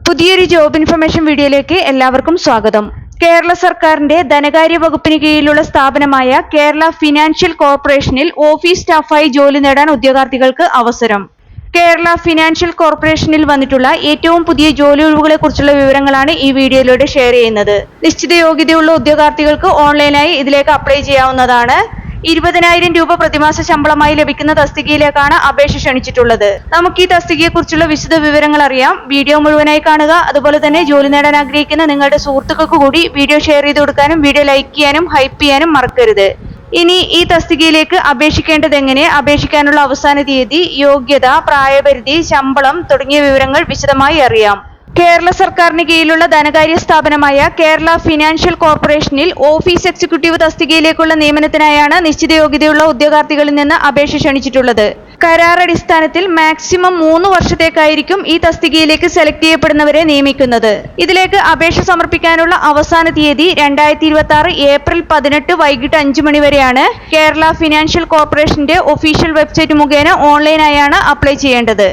പുതിയൊരു job information വീഡിയോയിലേക്ക് എല്ലാവർക്കും സ്വാഗതം. കേരള സർക്കാരിന്റെ ധനകാര്യ വകുപ്പിന് കീഴിലുള്ള സ്ഥാപനമായ കേരള ഫിനാൻഷ്യൽ കോർപ്പറേഷനിൽ ഓഫീസ് സ്റ്റാഫായി ജോലി നേടാൻ ഉദ്യോഗാർത്ഥികൾക്ക് അവസരം. കേരള ഫിനാൻഷ്യൽ കോർപ്പറേഷനിൽ വന്നിട്ടുള്ള ഏറ്റവും പുതിയ ജോലി ഒഴിവുകളെ കുറിച്ചുള്ള വിവരങ്ങളാണ് ഈ വീഡിയോയിലൂടെ ഷെയർ ചെയ്യുന്നത്. നിശ്ചിത യോഗ്യതയുള്ള ഉദ്യോഗാർത്ഥികൾക്ക് ഓൺലൈനായി ഇതിലേക്ക് അപ്ലൈ ചെയ്യാവുന്നതാണ്. 20,000 രൂപ പ്രതിമാസ ശമ്പളമായി ലഭിക്കുന്ന തസ്തികയിലേക്കാണ് അപേക്ഷ ക്ഷണിച്ചിട്ടുള്ളത്. നമുക്ക് ഈ തസ്തികയെ കുറിച്ചുള്ള വിശദ വിവരങ്ങൾ അറിയാം. വീഡിയോ മുഴുവനായി കാണുക. അതുപോലെ തന്നെ ജോലി നേടാൻ ആഗ്രഹിക്കുന്ന നിങ്ങളുടെ സുഹൃത്തുക്കൾക്ക് കൂടി വീഡിയോ ഷെയർ ചെയ്ത് കൊടുക്കാനും വീഡിയോ ലൈക്ക് ചെയ്യാനും ഹൈപ്പ് ചെയ്യാനും മറക്കരുത്. ഇനി ഈ തസ്തികയിലേക്ക് അപേക്ഷിക്കേണ്ടത് എങ്ങനെ, അപേക്ഷിക്കാനുള്ള അവസാന തീയതി, യോഗ്യത, പ്രായപരിധി, ശമ്പളം തുടങ്ങിയ വിവരങ്ങൾ വിശദമായി അറിയാം. കേരള സർക്കാരിന് കീഴിലുള്ള ധനകാര്യ സ്ഥാപനമായ കേരള ഫിനാൻഷ്യൽ കോർപ്പറേഷനിൽ ഓഫീസ് എക്സിക്യൂട്ടീവ് തസ്തികയിലേക്കുള്ള നിയമനത്തിനായാണ് നിശ്ചിത യോഗ്യതയുള്ള ഉദ്യോഗാർത്ഥികളിൽ നിന്ന് അപേക്ഷ ക്ഷണിച്ചിട്ടുള്ളത്. കരാർ അടിസ്ഥാനത്തിൽ മാക്സിമം 3 വർഷത്തേക്കായിരിക്കും ഈ തസ്തികയിലേക്ക് സെലക്ട് ചെയ്യപ്പെടുന്നവരെ നിയമിക്കുന്നത്. ഇതിലേക്ക് അപേക്ഷ സമർപ്പിക്കാനുള്ള അവസാന തീയതി 2026 ഏപ്രിൽ 18 വൈകിട്ട് 5 മണി വരെയാണ്. കേരള ഫിനാൻഷ്യൽ കോർപ്പറേഷന്റെ ഒഫീഷ്യൽ വെബ്സൈറ്റ് മുഖേന ഓൺലൈനായാണ് അപ്ലൈ ചെയ്യേണ്ടത്.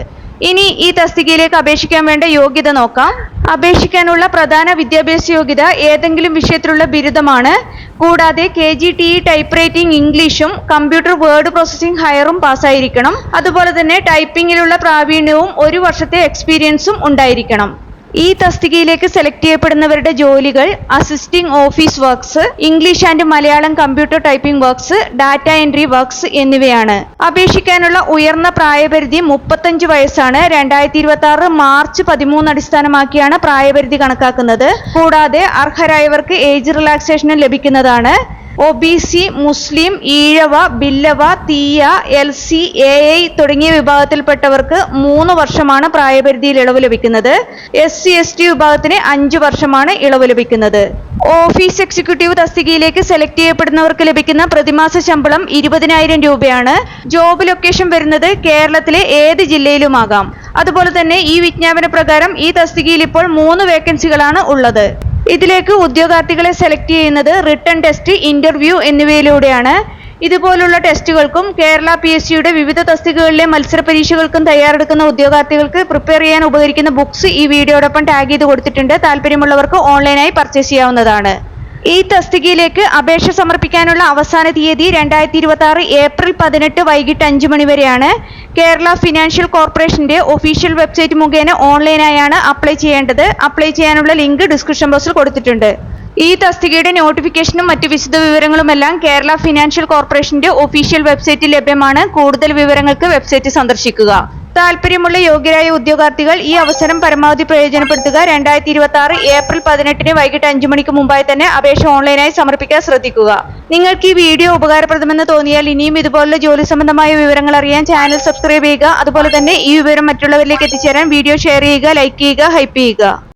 ഇനി ഈ തസ്തികയിലേക്ക് അപേക്ഷിക്കാൻ വേണ്ട യോഗ്യത നോക്കാം. അപേക്ഷിക്കാനുള്ള പ്രധാന വിദ്യാഭ്യാസ യോഗ്യത ഏതെങ്കിലും വിഷയത്തിലുള്ള ബിരുദമാണ്. കൂടാതെ KGTE ടൈപ്പ് റൈറ്റിംഗ് ഇംഗ്ലീഷും കമ്പ്യൂട്ടർ വേർഡ് പ്രോസസ്സിംഗ് ഹയറും പാസ്സായിരിക്കണം. അതുപോലെ തന്നെ ടൈപ്പിംഗിലുള്ള പ്രാവീണ്യവും 1 വർഷത്തെ എക്സ്പീരിയൻസും ഉണ്ടായിരിക്കണം. ഈ തസ്തികയിലേക്ക് സെലക്ട് ചെയ്യപ്പെടുന്നവരുടെ ജോലികൾ assisting office works, English and Malayalam computer typing works, data entry works എന്നിവയാണ്. അപേക്ഷിക്കാനുള്ള ഉയർന്ന പ്രായപരിധി 35 വയസ്സാണ്. 2026 മാർച്ച് 13 അടിസ്ഥാനമാക്കിയാണ് പ്രായപരിധി കണക്കാക്കുന്നത്. കൂടാതെ അർഹരായവർക്ക് ഏജ് റിലാക്സേഷനും ലഭിക്കുന്നതാണ്. OBC, മുസ്ലിം, ഈഴവ, ബില്ലവ, തീയ, LC, AI തുടങ്ങിയ വിഭാഗത്തിൽപ്പെട്ടവർക്ക് 3 വർഷമാണ് പ്രായപരിധിയിൽ ഇളവ് ലഭിക്കുന്നത്. SC, ST വിഭാഗത്തിന് 5 വർഷമാണ് ഇളവ് ലഭിക്കുന്നത്. ഓഫീസ് എക്സിക്യൂട്ടീവ് തസ്തികയിലേക്ക് സെലക്ട് ചെയ്യപ്പെടുന്നവർക്ക് ലഭിക്കുന്ന പ്രതിമാസ ശമ്പളം 20,000 രൂപയാണ്. ജോബ് ലൊക്കേഷൻ വരുന്നത് കേരളത്തിലെ ഏത് ജില്ലയിലുമാകാം. അതുപോലെ തന്നെ ഈ വിജ്ഞാപന പ്രകാരം ഈ തസ്തികയിൽ ഇപ്പോൾ 3 വേക്കൻസികളാണ് ഉള്ളത്. ഇതിലേക്ക് ഉദ്യോഗാർത്ഥികളെ സെലക്ട് ചെയ്യുന്നത് റിട്ടൺ ടെസ്റ്റ്, ഇന്റർവ്യൂ എന്നിവയിലൂടെയാണ്. ഇതുപോലുള്ള ടെസ്റ്റുകൾക്കും കേരള PSCയുടെ വിവിധ തസ്തികകളിലെ മത്സര പരീക്ഷകൾക്കും തയ്യാറെടുക്കുന്ന ഉദ്യോഗാർത്ഥികൾക്ക് പ്രിപ്പയർ ചെയ്യാൻ ഉപകരിക്കുന്ന ബുക്സ് ഈ വീഡിയോടൊപ്പം ടാഗ് ചെയ്ത് കൊടുത്തിട്ടുണ്ട്. താല്പര്യമുള്ളവർക്ക് ഓൺലൈനായി പർച്ചേസ് ചെയ്യാവുന്നതാണ്. ഈ തസ്തികയിലേക്ക് അപേക്ഷ സമർപ്പിക്കാനുള്ള അവസാന തീയതി 2026 ഏപ്രിൽ 18 വൈകിട്ട് 5 മണി വരെയാണ്. കേരള ഫിനാൻഷ്യൽ കോർപ്പറേഷന്റെ ഒഫീഷ്യൽ വെബ്സൈറ്റ് മുഖേന ഓൺലൈനായാണ് അപ്ലൈ ചെയ്യേണ്ടത്. അപ്ലൈ ചെയ്യാനുള്ള ലിങ്ക് ഡിസ്ക്രിപ്ഷൻ ബോക്സിൽ കൊടുത്തിട്ടുണ്ട്. ഈ തസ്തികയുടെ നോട്ടിഫിക്കേഷനും മറ്റു വിശദ വിവരങ്ങളുമെല്ലാം കേരള ഫിനാൻഷ്യൽ കോർപ്പറേഷന്റെ ഒഫീഷ്യൽ വെബ്സൈറ്റിൽ ലഭ്യമാണ്. കൂടുതൽ വിവരങ്ങൾക്ക് വെബ്സൈറ്റ് സന്ദർശിക്കുക. താല്പര്യമുള്ള യോഗ്യരായ ഉദ്യോഗാർത്ഥികൾ ഈ അവസരം പരമാവധി പ്രയോജനപ്പെടുത്തുക. 2026 ഏപ്രിൽ 18 വൈകിട്ട് 5 മണിക്ക് മുമ്പായി തന്നെ അപേക്ഷ ഓൺലൈനായി സമർപ്പിക്കാൻ ശ്രദ്ധിക്കുക. നിങ്ങൾക്ക് ഈ വീഡിയോ ഉപകാരപ്രദമെന്ന് തോന്നിയാൽ ഇനിയും ഇതുപോലുള്ള ജോലി സംബന്ധമായ വിവരങ്ങൾ അറിയാൻ ചാനൽ സബ്സ്ക്രൈബ് ചെയ്യുക. അതുപോലെ തന്നെ ഈ വിവരം മറ്റുള്ളവരിലേക്ക് എത്തിച്ചേരാൻ വീഡിയോ ഷെയർ ചെയ്യുക, ലൈക്ക് ചെയ്യുക, ഹൈപ്പ് ചെയ്യുക.